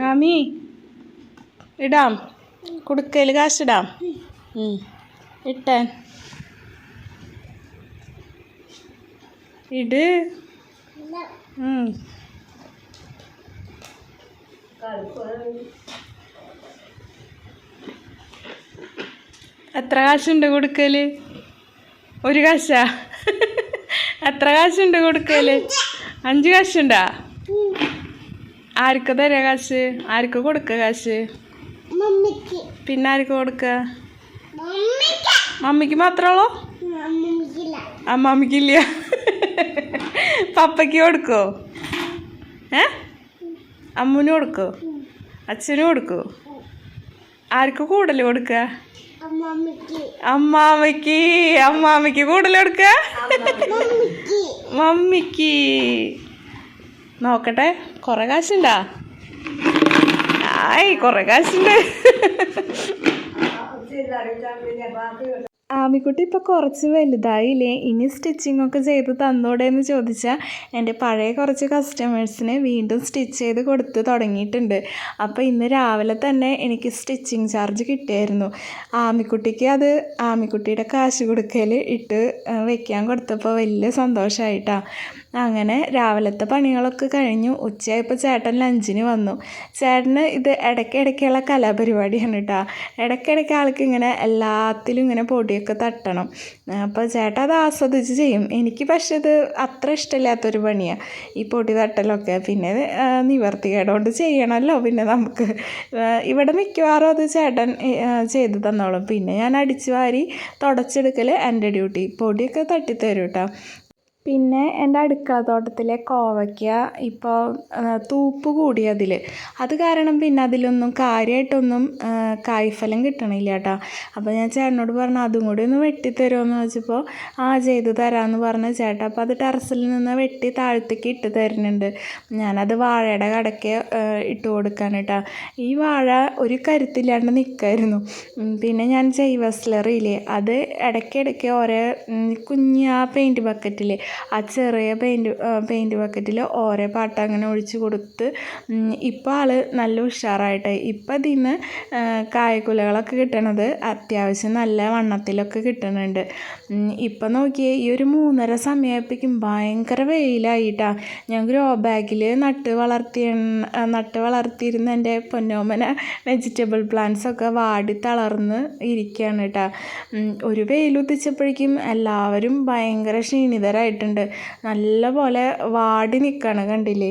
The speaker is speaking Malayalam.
ആമി ഇടാം, കുടുക്കയിൽ കാശിടാം. ഇട്ടാൻ ഇട്. എത്ര കാശുണ്ട് കൊടുക്കല്? ഒരു കാശാ? എത്ര കാശുണ്ട് കൊടുക്കല്? 5 കാശുണ്ടാ? ആർക്ക് തരാ കാശ്? ആർക്ക് കൊടുക്ക കാശ്? പിന്നെ ആർക്ക് കൊടുക്ക? മമ്മിക്ക് മാത്രമുള്ളോ? അമ്മാമ്മക്കില്ല. പപ്പയ്ക്ക് കൊടുക്കോ? അമ്മുന് കൊടുക്കോ? അച്ഛനും കൊടുക്കോ? ആർക്ക് കൂടുതൽ കൊടുക്ക? അമ്മാമ്മക്ക്. അമ്മാമ്മക്ക് കൂടുതൽ കൊടുക്ക? മമ്മിക്ക്. നോക്കട്ടെ, കൊറേ കാശുണ്ടാ? ആയി, കൊറേ കാശുണ്ട്. ആമിക്കുട്ടി ഇപ്പോൾ കുറച്ച് വലുതായില്ലേ, ഇനി സ്റ്റിച്ചിങ് ഒക്കെ ചെയ്ത് തന്നോടെ എന്ന് ചോദിച്ചാൽ എൻ്റെ പഴയ കുറച്ച് കസ്റ്റമേഴ്സിന് വീണ്ടും സ്റ്റിച്ച് ചെയ്ത് കൊടുത്ത് തുടങ്ങിയിട്ടുണ്ട്. അപ്പോൾ ഇന്ന് രാവിലെ തന്നെ എനിക്ക് സ്റ്റിച്ചിങ് ചാർജ് കിട്ടിയായിരുന്നു. ആമിക്കുട്ടിക്ക് അത് ആമിക്കുട്ടിയുടെ കാശ് കൊടുക്കൽ ഇട്ട് വെക്കാൻ കൊടുത്തപ്പോൾ വലിയ സന്തോഷമായിട്ടാണ്. അങ്ങനെ രാവിലത്തെ പണികളൊക്കെ കഴിഞ്ഞു. ഉച്ചയായപ്പോൾ ചേട്ടൻ ലഞ്ചിന് വന്നു. ചേട്ടന് ഇത് ഇടയ്ക്കിടയ്ക്കുള്ള കലാപരിപാടിയാണ് കേട്ടോ. ഇടയ്ക്കിടയ്ക്ക് ആൾക്ക് ഇങ്ങനെ എല്ലാത്തിലും ഇങ്ങനെ പൊടിയൊക്കെ തട്ടണം. അപ്പോൾ ചേട്ടൻ അത് ആസ്വദിച്ച് ചെയ്യും. എനിക്ക് പക്ഷേ ഇത് അത്ര ഇഷ്ടമില്ലാത്തൊരു പണിയാണ് ഈ പൊടി തട്ടലൊക്കെ. പിന്നെ നിവർത്തികേടുകൊണ്ട് ചെയ്യണമല്ലോ. പിന്നെ നമുക്ക് ഇവിടെ മിക്കവാറും അത് ചേട്ടൻ ചെയ്ത് തന്നോളും. പിന്നെ ഞാൻ അടിച്ചു വാരി തുടച്ചെടുക്കൽ എൻ്റെ ഡ്യൂട്ടി. പൊടിയൊക്കെ തട്ടിത്തരും കേട്ടോ. പിന്നെ എൻ്റെ അടുക്കളത്തോട്ടത്തിലെ കോവയ്ക്ക ഇപ്പോൾ തൂപ്പ് കൂടി അതിൽ. അത് കാരണം പിന്നെ അതിലൊന്നും കാര്യമായിട്ടൊന്നും കായ്ഫലം കിട്ടണില്ല കേട്ടോ. അപ്പോൾ ഞാൻ ചേട്ടനോട് പറഞ്ഞു അതും കൂടി ഒന്ന് വെട്ടിത്തരുമോയെന്ന് ചോദിച്ചപ്പോൾ ചെയ്ത് തരാമെന്ന് പറഞ്ഞു ചേട്ടാ. അപ്പോൾ അത് ടെറസിൽ നിന്ന് വെട്ടി താഴത്തേക്ക് ഇട്ട് തരുന്നുണ്ട്. ഞാനത് വാഴയുടെ കടയ്ക്ക് ഇട്ട് കൊടുക്കാൻ കേട്ടോ. ഈ വാഴ ഒരു കരുത്തില്ലാണ്ട് നിൽക്കായിരുന്നു. പിന്നെ ഞാൻ ജൈവ സ്ലറിയില്ലേ, അത് ഇടയ്ക്കിടയ്ക്ക് ഓരോ കുഞ്ഞ് പെയിൻറ്റ് ബക്കറ്റിൽ, ആ ചെറിയ പെയിൻറ്റ് ബക്കറ്റിൽ ഓരോ പാട്ട അങ്ങനെ ഒഴിച്ച് കൊടുത്ത് ഇപ്പോൾ ആൾ നല്ല ഉഷാറായിട്ട്. ഇപ്പം അതിൽ നിന്ന് കായ്ക്കുലകളൊക്കെ കിട്ടണത് അത്യാവശ്യം നല്ല വണ്ണത്തിലൊക്കെ കിട്ടുന്നുണ്ട്. ഇപ്പം നോക്കിയേ, ഈ ഒരു 3:30 സമയമായപ്പോഴേക്കും ഭയങ്കര വെയിലായിട്ടാണ്. ഞാൻ ഗ്രോ ബാഗിൽ നട്ട് വളർത്തിയിരുന്ന എൻ്റെ പൊന്നോമന വെജിറ്റബിൾ പ്ലാന്റ്സൊക്കെ വാടി തളർന്ന് ഇരിക്കുകയാണ് കേട്ടോ. ഒരു വെയിലുദിച്ചപ്പോഴേക്കും എല്ലാവരും ഭയങ്കര ക്ഷീണിതരായിട്ടുണ്ട്. നല്ല പോലെ വാടി നിൽക്കുകയാണ്, കണ്ടില്ലേ?